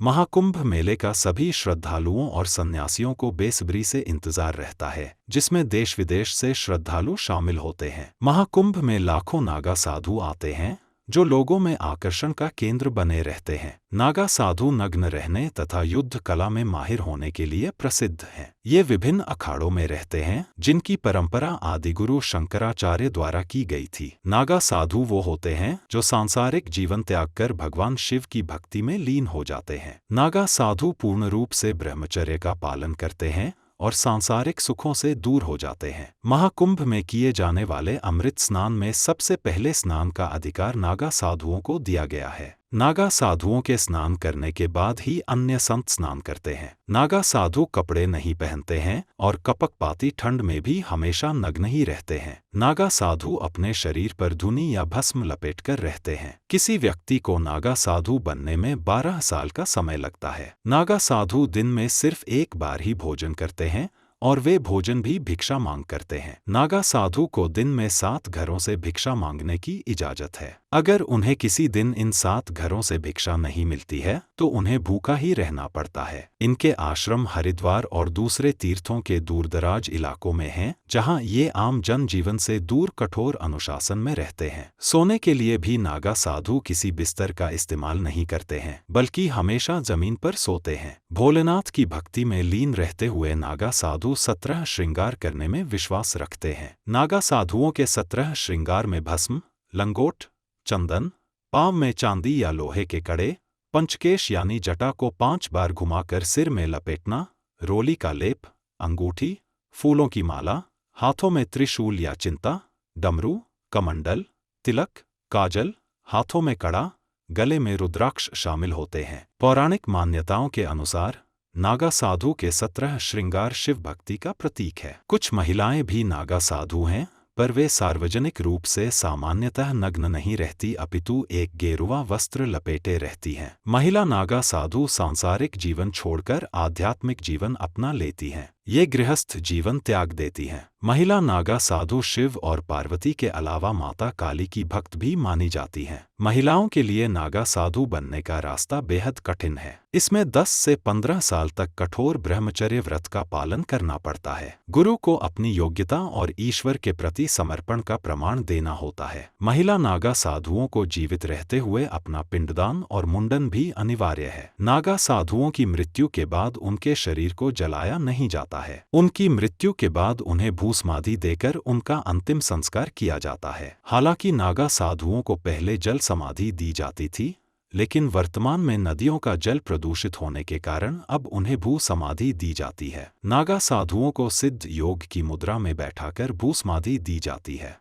महाकुंभ मेले का सभी श्रद्धालुओं और सन्यासियों को बेसब्री से इंतजार रहता है, जिसमें देश विदेश से श्रद्धालु शामिल होते हैं। महाकुंभ में लाखों नागा साधु आते हैं, जो लोगों में आकर्षण का केंद्र बने रहते हैं। नागा साधु नग्न रहने तथा युद्ध कला में माहिर होने के लिए प्रसिद्ध हैं। ये विभिन्न अखाड़ों में रहते हैं, जिनकी परंपरा आदिगुरु शंकराचार्य द्वारा की गई थी। नागा साधु वो होते हैं जो सांसारिक जीवन त्याग कर भगवान शिव की भक्ति में लीन हो जाते हैं। नागा साधु पूर्ण रूप से ब्रह्मचर्य का पालन करते हैं और सांसारिक सुखों से दूर हो जाते हैं। महाकुंभ में किए जाने वाले अमृत स्नान में सबसे पहले स्नान का अधिकार नागा साधुओं को दिया गया है। नागा साधुओं के स्नान करने के बाद ही अन्य संत स्नान करते हैं। नागा साधु कपड़े नहीं पहनते हैं और कपकपाती ठंड में भी हमेशा नग्न ही रहते हैं। नागा साधु अपने शरीर पर धुनी या भस्म लपेटकर रहते हैं। किसी व्यक्ति को नागा साधु बनने में 12 साल का समय लगता है। नागा साधु दिन में सिर्फ एक बार ही भोजन करते हैं और वे भोजन भी भिक्षा मांग करते हैं। नागा साधु को दिन में 7 घरों से भिक्षा मांगने की इजाजत है। अगर उन्हें किसी दिन इन 7 घरों से भिक्षा नहीं मिलती है तो उन्हें भूखा ही रहना पड़ता है। इनके आश्रम हरिद्वार और दूसरे तीर्थों के दूरदराज इलाकों में हैं, जहां ये आम जनजीवन से दूर कठोर अनुशासन में रहते हैं। सोने के लिए भी नागा साधु किसी बिस्तर का इस्तेमाल नहीं करते हैं, बल्कि हमेशा जमीन पर सोते हैं। भोलेनाथ की भक्ति में लीन रहते हुए नागा साधु 17 श्रृंगार करने में विश्वास रखते हैं। नागा साधुओं के 17 श्रृंगार में भस्म, लंगोट, चंदन, पांव में चांदी या लोहे के कड़े, पंचकेश यानी जटा को 5 बार घुमाकर सिर में लपेटना, रोली का लेप, अंगूठी, फूलों की माला, हाथों में त्रिशूल या चिंता, डमरू, कमंडल, तिलक, काजल, हाथों में कड़ा, गले में रुद्राक्ष शामिल होते हैं। पौराणिक मान्यताओं के अनुसार नागा साधु के 17 श्रृंगार शिव भक्ति का प्रतीक है। कुछ महिलाएं भी नागा साधु हैं, पर वे सार्वजनिक रूप से सामान्यतः नग्न नहीं रहती, अपितु एक गेरुआ वस्त्र लपेटे रहती हैं। महिला नागा साधु सांसारिक जीवन छोड़कर आध्यात्मिक जीवन अपना लेती हैं। ये गृहस्थ जीवन त्याग देती हैं। महिला नागा साधु शिव और पार्वती के अलावा माता काली की भक्त भी मानी जाती हैं। महिलाओं के लिए नागा साधु बनने का रास्ता बेहद कठिन है। इसमें 10 से 15 साल तक कठोर ब्रह्मचर्य व्रत का पालन करना पड़ता है। गुरु को अपनी योग्यता और ईश्वर के प्रति समर्पण का प्रमाण देना होता है। महिला नागा साधुओं को जीवित रहते हुए अपना पिंडदान और मुंडन भी अनिवार्य है। नागा साधुओं की मृत्यु के बाद उनके शरीर को जलाया नहीं जाता है। उनकी मृत्यु के बाद उन्हें भूसमाधि देकर उनका अंतिम संस्कार किया जाता है। हालांकि नागा साधुओं को पहले जल समाधि दी जाती थी, लेकिन वर्तमान में नदियों का जल प्रदूषित होने के कारण अब उन्हें भू समाधि दी जाती है। नागा साधुओं को सिद्ध योग की मुद्रा में बैठाकर भू समाधि दी जाती है।